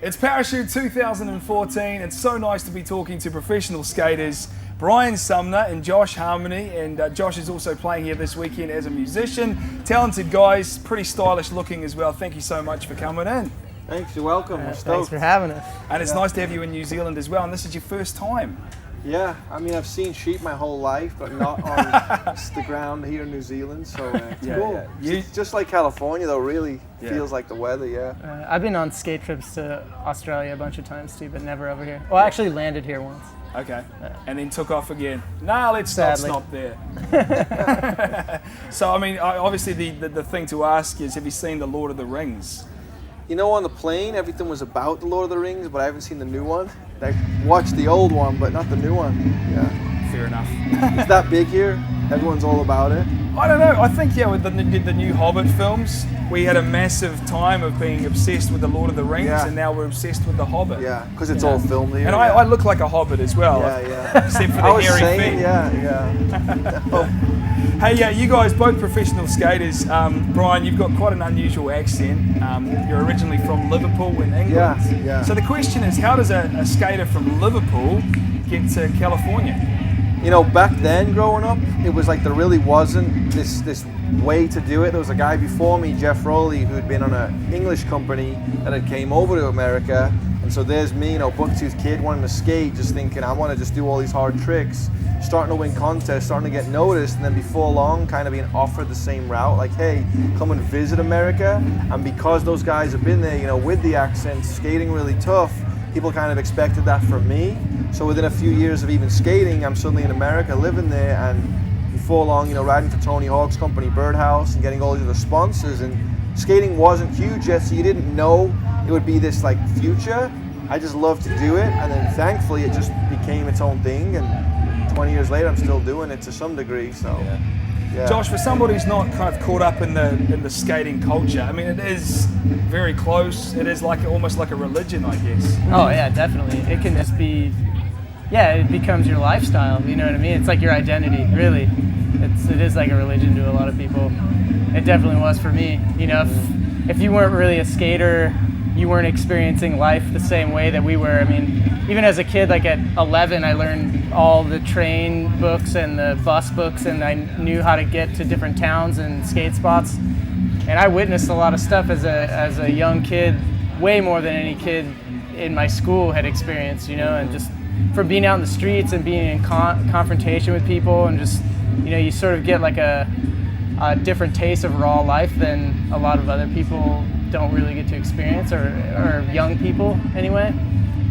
It's Parachute 2014. It's so nice to be talking to professional skaters, Brian Sumner and Josh Harmony. And Josh is also playing here this weekend as a musician. Talented guys, pretty stylish looking as well. Thank you so much for coming in. Thanks, you're welcome. Thanks for having us. And it's nice to have you in New Zealand as well. And this is your first time. Yeah, I mean, I've seen sheep my whole life, but not on the ground here in New Zealand, so it's cool. Yeah. It's just like California, though, really feels like the weather, I've been on skate trips to Australia a bunch of times, too, but never over here. Well, I actually landed here once. Okay, and then took off again. Nah, let's stop there. So, I mean, obviously the thing to ask is, have you seen The Lord of the Rings? You know, on the plane, everything was about The Lord of the Rings, but I haven't seen the new one. I watched the old one, but not the new one. Yeah. Fair enough. It's that big here. Everyone's all about it. I don't know. I think, with the new Hobbit films, we had a massive time of being obsessed with The Lord of the Rings, and now we're obsessed with The Hobbit. Yeah, because it's all filmed here. And I look like a Hobbit as well. Yeah. Except for the hairy feet. Yeah. Hey, you guys, both professional skaters. Brian, you've got quite an unusual accent. You're originally from Liverpool in England. Yeah. So the question is, how does a skater from Liverpool get to California? You know, back then growing up, it was like there really wasn't this way to do it. There was a guy before me, Jeff Rowley, who'd been on an English company that had came over to America. And so there's me, buck-toothed kid wanting to skate, just thinking I want to just do all these hard tricks, starting to win contests, starting to get noticed, and then before long kind of being offered the same route, like, hey, come and visit America. And because those guys have been there, with the accents, skating really tough, people kind of expected that from me. So within a few years of even skating, I'm suddenly in America, living there, and before long, riding for Tony Hawk's company, Birdhouse, and getting all these other sponsors. And skating wasn't huge yet, so you didn't know it would be this future. I just loved to do it, and then thankfully it just became its own thing. And 20 years later, I'm still doing it to some degree. So. Yeah. Josh, for somebody who's not kind of caught up in the skating culture, I mean, it is very close. It is almost like a religion, I guess. Oh yeah, definitely. It can just be, it becomes your lifestyle. You know what I mean? It's like your identity, really. It is like a religion to a lot of people. It definitely was for me. If you weren't really a skater, you weren't experiencing life the same way that we were. I mean, even as a kid, at 11, I learned all the train books and the bus books, and I knew how to get to different towns and skate spots. And I witnessed a lot of stuff as a young kid, way more than any kid in my school had experienced, and just from being out in the streets and being in confrontation with people, and just, you sort of get a different taste of raw life than a lot of other people don't really get to experience, or young people anyway.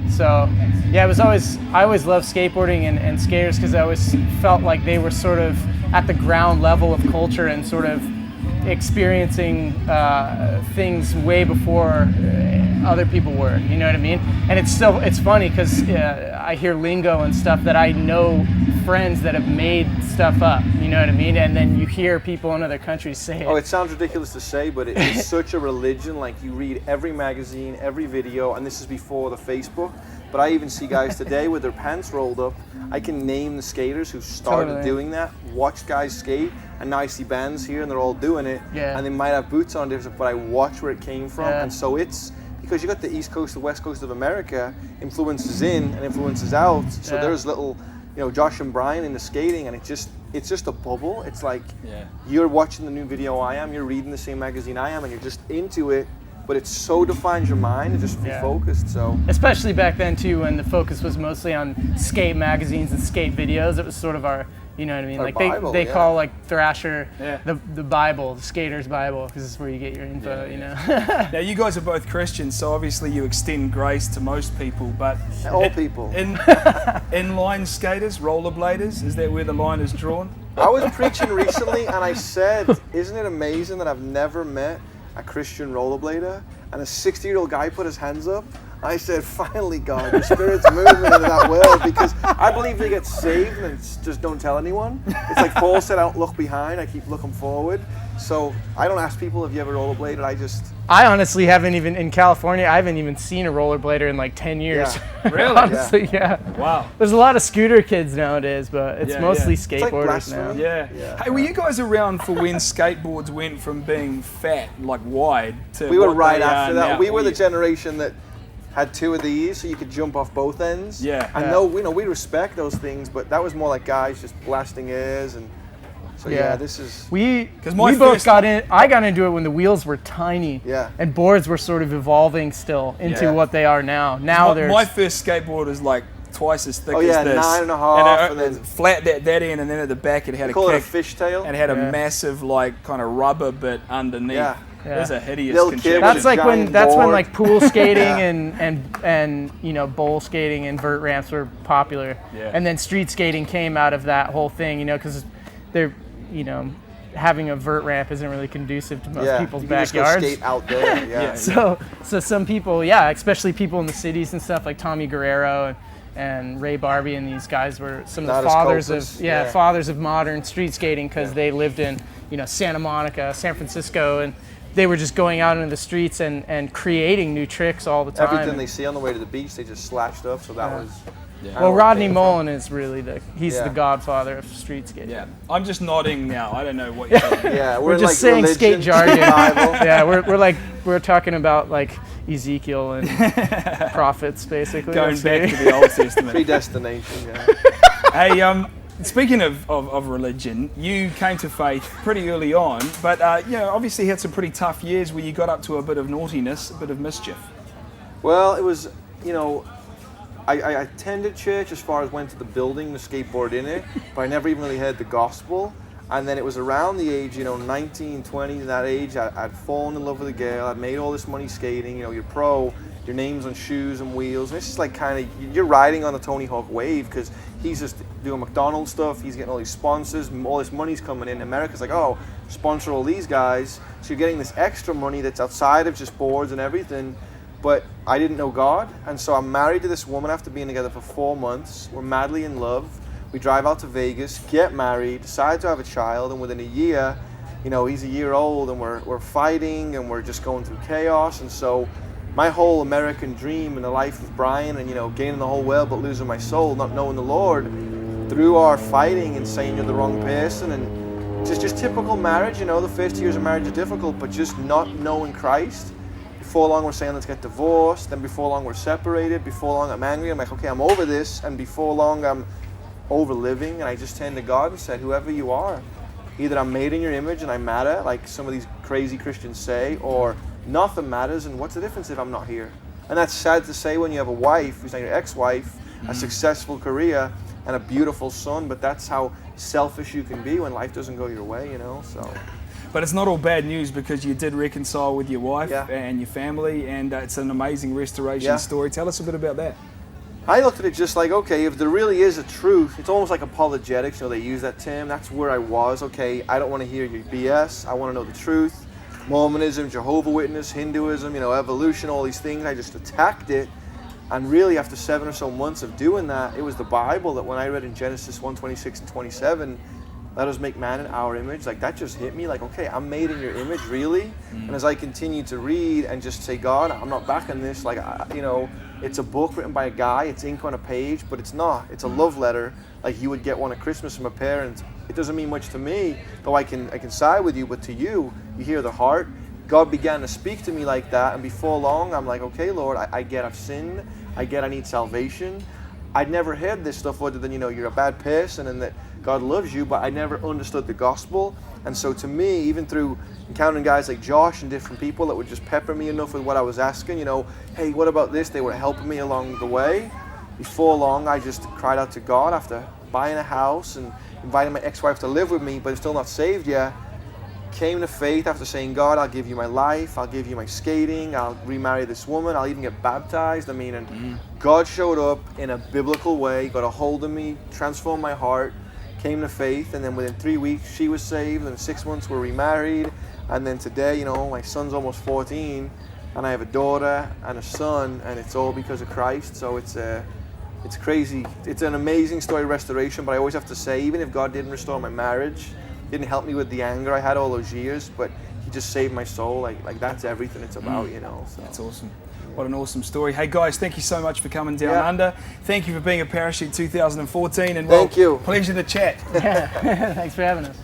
So I always loved skateboarding and skaters, because I always felt like they were sort of at the ground level of culture and sort of experiencing things way before other people were, you know what I mean? And it's funny because I hear lingo and stuff that I know friends that have made stuff up, you know what I mean? And then you hear people in other countries say it. Oh, it sounds ridiculous to say, but it is such a religion. You read every magazine, every video, and this is before the Facebook, but I even see guys today with their pants rolled up. I can name the skaters who started doing that, watched guys skate, and now I see bands here and they're all doing it, and they might have boots on, but I watch where it came from, and so it's, because you got the East Coast, the West Coast of America, influences in and influences out, so there's little, Josh and Brian in the skating, and it's just a bubble. It's like you're watching the new video I am, you're reading the same magazine I am, and you're just into it, but it so defines your mind and just be focused. So especially back then too, when the focus was mostly on skate magazines and skate videos, it was sort of our, you know what I mean? Our Bible, they call Thrasher the Bible, the skater's Bible, because it's where you get your info, Now you guys are both Christians, so obviously you extend grace to most people, but all people. Inline skaters, rollerbladers, is that where the line is drawn? I was preaching recently and I said, isn't it amazing that I've never met a Christian rollerblader? And a 60-year-old guy put his hands up. I said, finally, God, your Spirit's moving into that world, because I believe they get saved and it's just don't tell anyone. It's like Paul said, I don't look behind, I keep looking forward. So I don't ask people, have you ever rollerbladed? I honestly haven't even, in California, I haven't even seen a rollerblader in 10 years. Yeah. Really? Honestly, Wow. There's a lot of scooter kids nowadays, but it's mostly skateboarders now. Yeah. Hey, were you guys around for when skateboards went from being fat, wide, to we were right after that. Now? We were the generation that had 2 of these so you could jump off both ends. Yeah. And no, we respect those things, but that was more like guys just blasting airs. And so this is... We both got in. I got into it when the wheels were tiny. Yeah. And boards were sort of evolving still into what they are now. Now there's... My first skateboard was like twice as thick as this. 9.5, and then flat that end, and then at the back it had a call kick. it a fishtail. And it had a massive like kind of rubber bit underneath. Yeah. It was a hideous Little kid contraption. with That's like when board. like pool skating and you know, bowl skating and vert ramps were popular. Yeah. And then street skating came out of that whole thing, you know, because they're, you know, having a vert ramp isn't really conducive to most people's you can backyards. Just go skate out there. Yeah. So some people, especially people in the cities and stuff like Tommy Guerrero and Ray Barbie and these guys were some of the fathers of fathers of modern street skating because they lived in, you know, Santa Monica, San Francisco, and they were just going out into the streets and creating new tricks all the time. Everything they see on the way to the beach, they just slashed up. So that was. Yeah. Well, Rodney Mullen is really the godfather of street skating. Yeah, I'm just nodding now. I don't know what you're saying. we're just like saying skate jargon. Yeah, we're talking about like Ezekiel and prophets, basically. Going back to the Old Testament. Predestination. Yeah. Hey, speaking of religion, you came to faith pretty early on, but you know, obviously had some pretty tough years where you got up to a bit of naughtiness, a bit of mischief. Well, it was, you know, I attended church as far as went to the building, the skateboard in it, but I never even really heard the gospel. And then it was around the age, you know, 19, 20, that age, I'd fallen in love with a girl, I'd made all this money skating, you know, you're pro, your name's on shoes and wheels, and it's just like kind of, you're riding on the Tony Hawk wave, because he's just doing McDonald's stuff, he's getting all these sponsors, all this money's coming in. America's like, oh, sponsor all these guys, so you're getting this extra money that's outside of just boards and everything. But I didn't know God, and so I'm married to this woman after being together for 4 months. We're madly in love. We drive out to Vegas, get married, decide to have a child, and within a year, you know, he's a year old, and we're fighting, and we're just going through chaos. And so my whole American dream and the life of Brian, and, you know, gaining the whole world but losing my soul, not knowing the Lord, through our fighting and saying you're the wrong person, and just typical marriage, you know, the first years of marriage are difficult, but just not knowing Christ. Before long we're saying let's get divorced, then before long we're separated, before long I'm angry, I'm like, okay, I'm over this, and before long I'm over living, and I just turned to God and said, whoever you are, either I'm made in your image and I matter, like some of these crazy Christians say, or nothing matters, and what's the difference if I'm not here? And that's sad to say when you have a wife who's not your ex-wife, a successful career, and a beautiful son, but that's how selfish you can be when life doesn't go your way, you know, so... But it's not all bad news, because you did reconcile with your wife and your family, and it's an amazing restoration story. Tell us a bit about that. I looked at it just like, okay, if there really is a truth, it's almost like apologetics, you know, they use that term. That's where I was. Okay, I don't want to hear your BS. I want to know the truth. Mormonism, Jehovah's Witness, Hinduism, you know, evolution, all these things. I just attacked it. And really, after 7 or so months of doing that, it was the Bible that when I read in Genesis 1:26 and 27, let us make man in our image, like that just hit me, like, okay, I'm made in your image, really? And as I continue to read and just say, God, I'm not backing this, like, you know, it's a book written by a guy, it's ink on a page, but it's not. It's a love letter, like you would get one at Christmas from a parent. It doesn't mean much to me, though I can side with you, but to you, you hear the heart. God began to speak to me like that, and before long, I'm like, okay, Lord, I get I've sinned, I get I need salvation. I'd never heard this stuff other than, you know, you're a bad person and that God loves you, but I never understood the gospel. And so to me, even through encountering guys like Josh and different people that would just pepper me enough with what I was asking, you know, hey, what about this? They were helping me along the way. Before long, I just cried out to God after buying a house and inviting my ex-wife to live with me, but still not saved yet. Came to faith after saying, God, I'll give you my life, I'll give you my skating, I'll remarry this woman, I'll even get baptized. I mean, and God showed up in a biblical way, got a hold of me, transformed my heart, came to faith, and then within 3 weeks she was saved, and in 6 months we're remarried, and then today, you know, my son's almost 14, and I have a daughter and a son, and it's all because of Christ. So it's crazy. It's an amazing story of restoration, but I always have to say, even if God didn't restore my marriage, didn't help me with the anger I had all those years, but he just saved my soul. Like that's everything it's about, you know. So. That's awesome. What an awesome story. Hey guys, thank you so much for coming down under. Thank you for being a Parachute 2014, and thank you. Pleasure to chat. Thanks for having us.